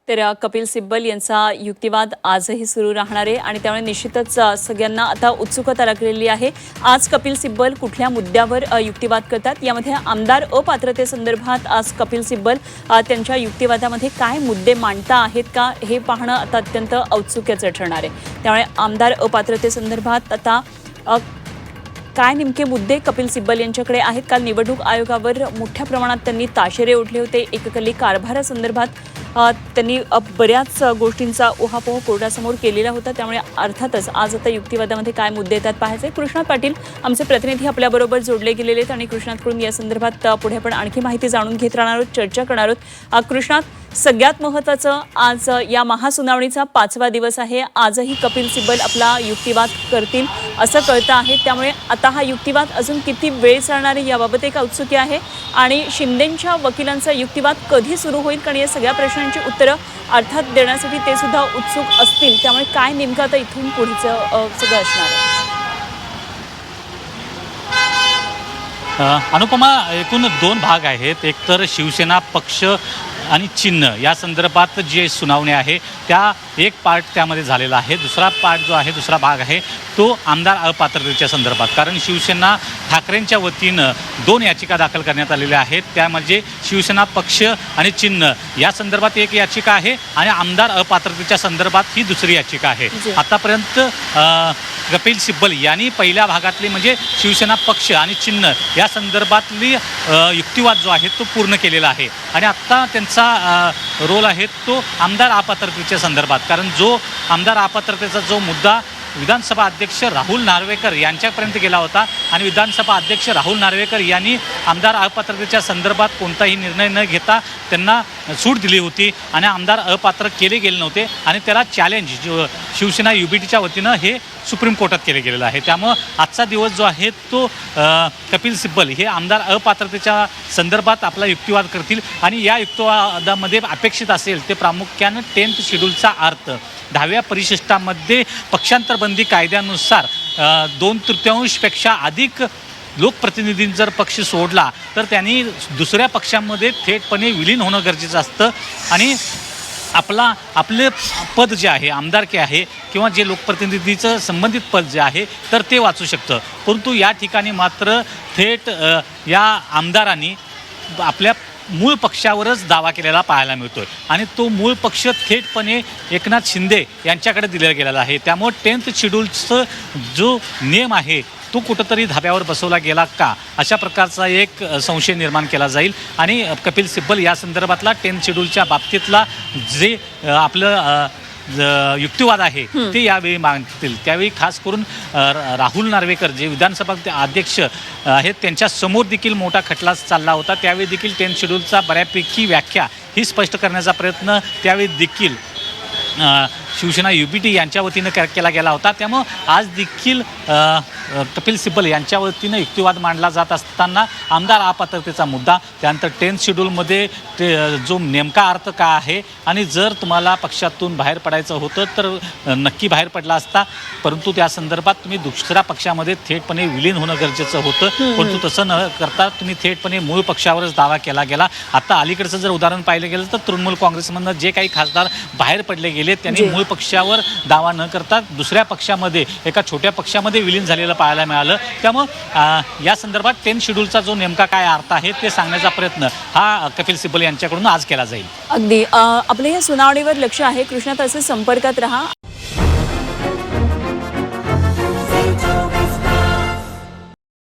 तर कपिल सिब्बल यांचा युक्तिवाद आजही सुरू राहणार आहे आणि त्यामुळे निश्चितच सगळ्यांना आता उत्सुकता लागलेली आहे. आज कपिल सिब्बल कुठल्या मुद्द्यावर युक्तिवाद करतात, यामध्ये आमदार अपात्रतेसंदर्भात आज कपिल सिब्बल त्यांच्या युक्तिवादामध्ये काय मुद्दे मांडता आहेत का हे पाहणं आता अत्यंत औत्सुक्याचं ठरणार आहे. त्यामुळे आमदार अपात्रतेसंदर्भात आता काय नेमके मुद्दे कपिल सिब्बल यांच्याकडे आहेत. काल निवडणूक आयोगावर मोठ्या प्रमाणात त्यांनी ताशेरे ओढले होते. एकेकाली कारभारासंदर्भात त्यांनी बऱ्याच गोष्टींचा उहापोह कोर्टासमोर केलेला होता. त्यामुळे अर्थातच आज आता युक्तिवादामध्ये काय मुद्दे येतात पाहायचे. कृष्णात पाटील आमचे प्रतिनिधी आपल्याबरोबर जोडले गेलेले आहेत आणि कृष्णातकडून या संदर्भात पुढे आपण आणखी माहिती जाणून घेत राहणार आहोत, चर्चा करणार आहोत. कृष्णात, सगळ्यात महत्त्वाचं, आज या महासुनावणीचा 5वा दिवस आहे. आजही कपिल सिब्बल आपला युक्तिवाद करतील असं कळतं आहे. त्यामुळे आता हा युक्तिवाद अजून किती वेळ चालणार आहे याबाबत एक औत्सुक्य आहे. आणि शिंदेंच्या वकिलांचा युक्तिवाद कधी सुरू होईल, कारण या सगळ्या प्रश्नांची उत्तरं अर्थात देण्यासाठी ते सुद्धा उत्सुक असतील. त्यामुळे काय नेमकं आता इथून पुढचं सगळं असणार आहे. अनुपमा, एकूण 2 भाग आहेत. एक तर शिवसेना पक्ष आणि चिन्ह या संदर्भात जे सुनावणी आहे त्या एक पार्ट त्यामध्ये झालेला आहे. दुसरा पार्ट जो आहे, दुसरा भाग आहे तो आमदार अपात्रतेच्या संदर्भात. कारण शिवसेना ठाकरेंच्या वतीनं 2 याचिका दाखल करण्यात आलेल्या आहेत. त्यामध्ये शिवसेना पक्ष आणि चिन्ह या संदर्भात एक याचिका आहे आणि आमदार अपात्रतेच्या संदर्भात ही दुसरी याचिका आहे. आतापर्यंत कपिल सिब्बल यांनी पहिल्या भागातली म्हणजे शिवसेना पक्ष आणि चिन्ह या संदर्भातली युक्तिवाद जो आहे तो पूर्ण केलेला आहे. आणि आत्ता त्यांचा रोल आहे तो आमदार अपात्रतेच्या संदर्भात. कारण जो आमदार अपात्रतेचा जो मुद्दा विधानसभा अध्यक्ष राहुल नार्वेकर यांच्यापर्यंत गेला होता आणि विधानसभा अध्यक्ष राहुल नार्वेकर यांनी आमदार अपात्रतेच्या संदर्भात कोणताही निर्णय न घेता त्यांना सूट दिली होती आणि आमदार अपात्र केले गेले नव्हते आणि त्याला चॅलेंज शिवसेना UBTच्या वतीनं हे सुप्रीम कोर्टात केले गेलेलं आहे. त्यामुळं आजचा दिवस जो आहे तो कपिल सिब्बल हे आमदार अपात्रतेच्या संदर्भात आपला युक्तिवाद करतील आणि या युक्तिवादामध्ये अपेक्षित असेल ते प्रामुख्यानं 10th शेड्यूलचा अर्थ 10व्या परिशिष्टामध्ये पक्षांतरबंदी कायद्यानुसार 2/3पेक्षा अधिक लोकप्रतिनिधींनी जर पक्ष सोडला तर त्यांनी दुसऱ्या पक्षामध्ये थेटपणे विलीन होणं गरजेचं असतं आणि आपले पद जे आहे, आमदारकी आहे किंवा जे लोकप्रतिनिधीचं संबंधित पद जे आहे तर ते वाचू शकतं. परंतु या ठिकाणी मात्र थेट या आमदारांनी आपल्या मूळ पक्षावरच दावा केलेला पाहायला मिळतोय आणि तो मूळ पक्ष थेटपणे एकनाथ शिंदे यांच्याकडे दिला गेलेला आहे. त्यामुळे 10th शेड्यूलचं जो नियम आहे तो कुठंतरी धाब्यावर बसवला गेला का, अशा प्रकारचा एक संशय निर्माण केला जाईल. आणि कपिल सिब्बल या संदर्भातला 10th शेड्यूलच्या बाबतीतला जे आपलं युक्तिवाद आहे ते यावेळी मांडतील. त्यावेळी खास करून राहुल नार्वेकर जे विधानसभा अध्यक्ष आहेत त्यांच्या समोर देखील मोठा खटला चालला होता. त्यावेळी देखील 10th शेड्यूलचा बऱ्यापैकी व्याख्या ही स्पष्ट करण्याचा प्रयत्न त्यावेळी देखील शिवसेना UBT यांच्या वतीनं केला गेला होता. त्यामुळं आज देखील कपिल सिब्बल यांच्या वतीनं युक्तिवाद मांडला जात असताना आमदार अपात्रतेचा मुद्दा, त्यानंतर 10th शेड्यूलमध्ये जो नेमका अर्थ का आहे आणि जर तुम्हाला पक्षातून बाहेर पडायचं होतं तर नक्की बाहेर पडला असता, परंतु त्या संदर्भात तुम्ही दुसऱ्या पक्षामध्ये थेटपणे विलीन होणं गरजेचं होतं. परंतु तसं न करता तुम्ही थेटपणे मूळ पक्षावरच दावा केला गेला. आता अलीकडचं जर उदाहरण पाहिलं गेलं तर तृणमूल काँग्रेसमधनं जे काही खासदार बाहेर पडले गेले त्यांनी मूळ पक्षावर दावा न करता दुसऱ्या पक्षामध्ये, एका छोट्या पक्षामध्ये विलीन झालेलं पाहायला मिळालं. त्यामुळं या संदर्भात 10th शेड्यूलचा जो नेमका काय अर्थ आहे ते सांगण्याचा प्रयत्न हा कपिल सिब्बल यांच्याकडून आज केला जाईल. अगदी आपल्या या सुनावणीवर लक्ष आहे. कृष्णात असे संपर्कात रहा.